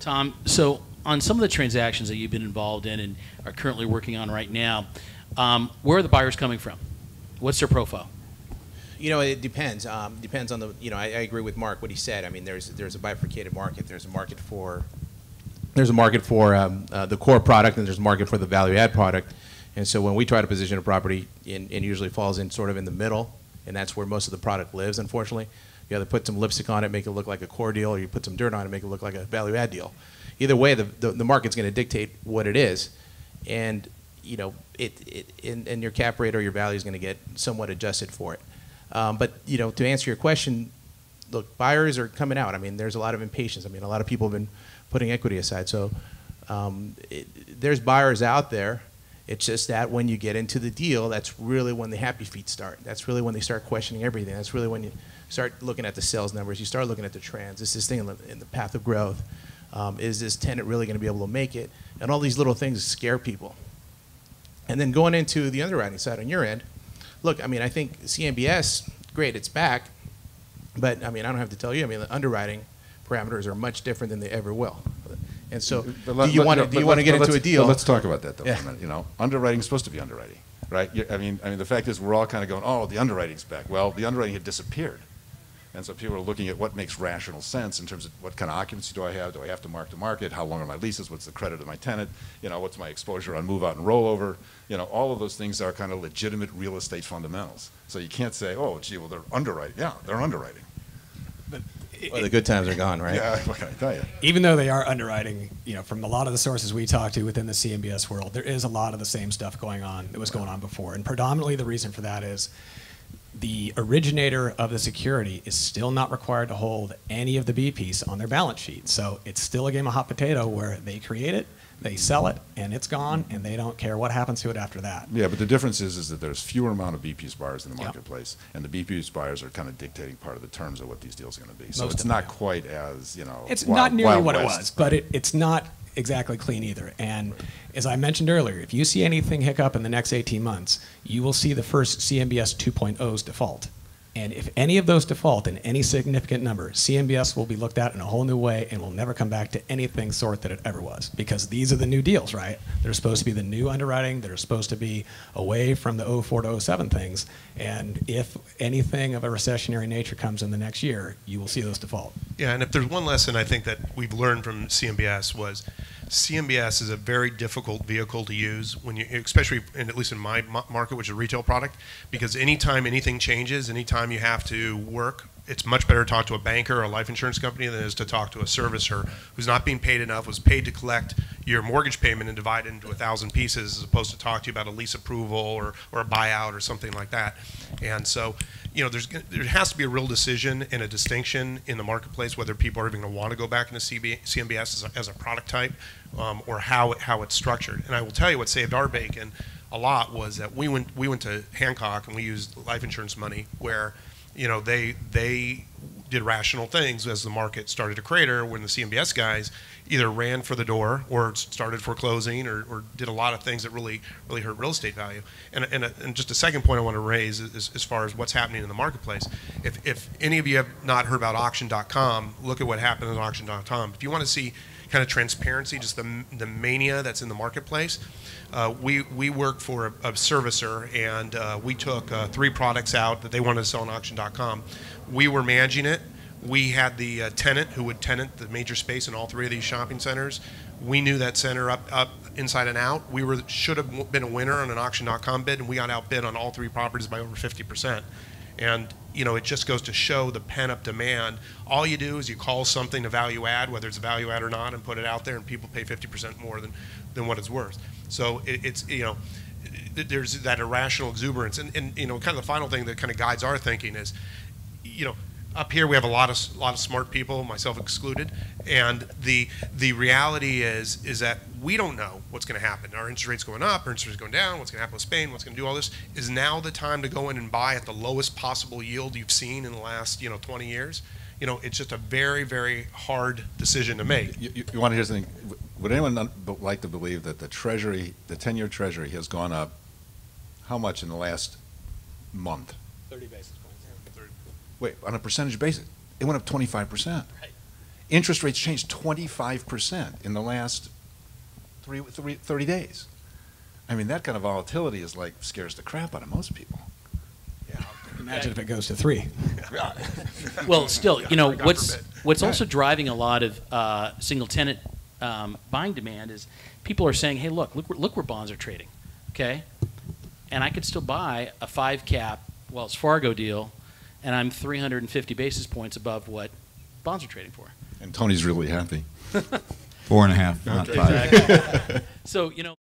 Tom, so on some of the transactions that you've been involved in and are currently working on right now, where are the buyers coming from? What's their profile? You know, it depends. Depends on the. You know, I agree with Mark what he said. I mean, there's a bifurcated market. There's a market for the core product, and there's a market for the value add product. And so when we try to position a property, it usually falls in sort of in the middle, and that's where most of the product lives. Unfortunately, you either put some lipstick on it, make it look like a core deal, or you put some dirt on it, make it look like a value add deal. Either way, the market's going to dictate what it is, and you know, and your cap rate or your value is going to get somewhat adjusted for it. But you know, to answer your question, look, buyers are coming out. I mean, there's a lot of impatience. I mean, a lot of people have been putting equity aside. So there's buyers out there. It's just that when you get into the deal, that's really when the happy feet start. That's really when they start questioning everything. That's really when you start looking at the sales numbers. You start looking at the trends. Is this thing in the path of growth? Is this tenant really going to be able to make it? And all these little things scare people. And then going into the underwriting side on your end, look, I mean, I think CMBS, great, it's back. But, I mean, I don't have to tell you, I mean, the underwriting parameters are much different than they ever will. And so, do you want to get into a deal? Let's talk about that, though, Yeah. for a minute. You know, underwriting is supposed to be underwriting, right? I mean, the fact is we're all kind of going, oh, the underwriting's back. Well, the underwriting had disappeared. And so people are looking at what makes rational sense in terms of what kind of occupancy do I have? Do I have to mark to market? How long are my leases? What's the credit of my tenant? You know, what's my exposure on move out and rollover? You know, all of those things are kind of legitimate real estate fundamentals. So you can't say, oh, gee, well, they're underwriting. Yeah, they're underwriting. But Well, the good times are gone, right? Yeah, what can I tell you? even though they are underwriting, you know, from a lot of the sources we talk to within the CMBS world, there is a lot of the same stuff going on that was going on before. And predominantly the reason for that is the originator of the security is still not required to hold any of the B piece on their balance sheet. So it's still a game of hot potato where they create it, they sell it, and it's gone, and they don't care what happens to it after that. Yeah, but the difference is that there's fewer amount of B-piece buyers in the Yeah. marketplace, and the B-piece buyers are kind of dictating part of the terms of what these deals are going to be. So Most it's of them, not yeah. quite as, you know, It's wild- not nearly Wild what West. it was, but it's not exactly clean either. And as I mentioned earlier, if you see anything hiccup in the next 18 months, you will see the first CMBS 2.0's default. And if any of those default in any significant number, CMBS will be looked at in a whole new way and will never come back to anything sort that it ever was. Because these are the new deals, right? They're supposed to be the new underwriting. They're supposed to be away from the 04 to 07 things. And if anything of a recessionary nature comes in the next year, you will see those default. Yeah, and if there's one lesson I think that we've learned from CMBS was CMBS is a very difficult vehicle to use when you, especially at least in my market, which is a retail product, because anytime anything changes, anytime you have to work, it's much better to talk to a banker or a life insurance company than it is to talk to a servicer who's not being paid enough, was paid to collect your mortgage payment and divide it into 1,000 pieces, as opposed to talk to you about a lease approval or a buyout or something like that. And so, you know, there has to be a real decision and a distinction in the marketplace whether people are even going to want to go back into CMBS as a product type or how it's structured. And I will tell you what saved our bacon a lot was that we went to Hancock and we used life insurance money where, you know, they did rational things as the market started to crater when the CMBS guys either ran for the door or started foreclosing or did a lot of things that really hurt real estate value. And just a second point I want to raise is as far as what's happening in the marketplace. If any of you have not heard about auction.com, look at what happened at auction.com. If you want to see kind of transparency, just the mania that's in the marketplace, we worked for a servicer, and we took 3 products out that they wanted to sell on auction.com. We were managing it. We had the tenant who would tenant the major space in all 3 of these shopping centers. We knew that center up inside and out. We should have been a winner on an auction.com bid, and we got outbid on all 3 properties by over 50%. And, you know, it just goes to show the pent-up demand. All you do is you call something a value add, whether it's a value add or not, and put it out there, and people pay 50% more than what it's worth. So it's, you know, there's that irrational exuberance. And, you know, kind of the final thing that kind of guides our thinking is, you know, up here we have a lot of smart people, myself excluded, and the reality is that we don't know what's going to happen. Our interest rates going up, our interest rates going down, what's going to happen with Spain, what's going to do all this. Is now the time to go in and buy at the lowest possible yield you've seen in the last, you know, 20 years? You know, it's just a very, very hard decision to make. You want to hear something? Would anyone like to believe that the Treasury, the 10-year Treasury, has gone up how much in the last month? 30 basis points. Wait, on a percentage basis, it went up 25%. Right. Interest rates changed 25% in the last 30 days. I mean, that kind of volatility is like scares the crap out of most people. Imagine if it goes to 3. Well, still, you know, God what's forbid. what's also driving a lot of single tenant buying demand is people are saying, hey, look where bonds are trading, okay? And I could still buy a 5 cap Wells Fargo deal, and I'm 350 basis points above what bonds are trading for. And Tony's really happy. 4.5, not 5. So, you know.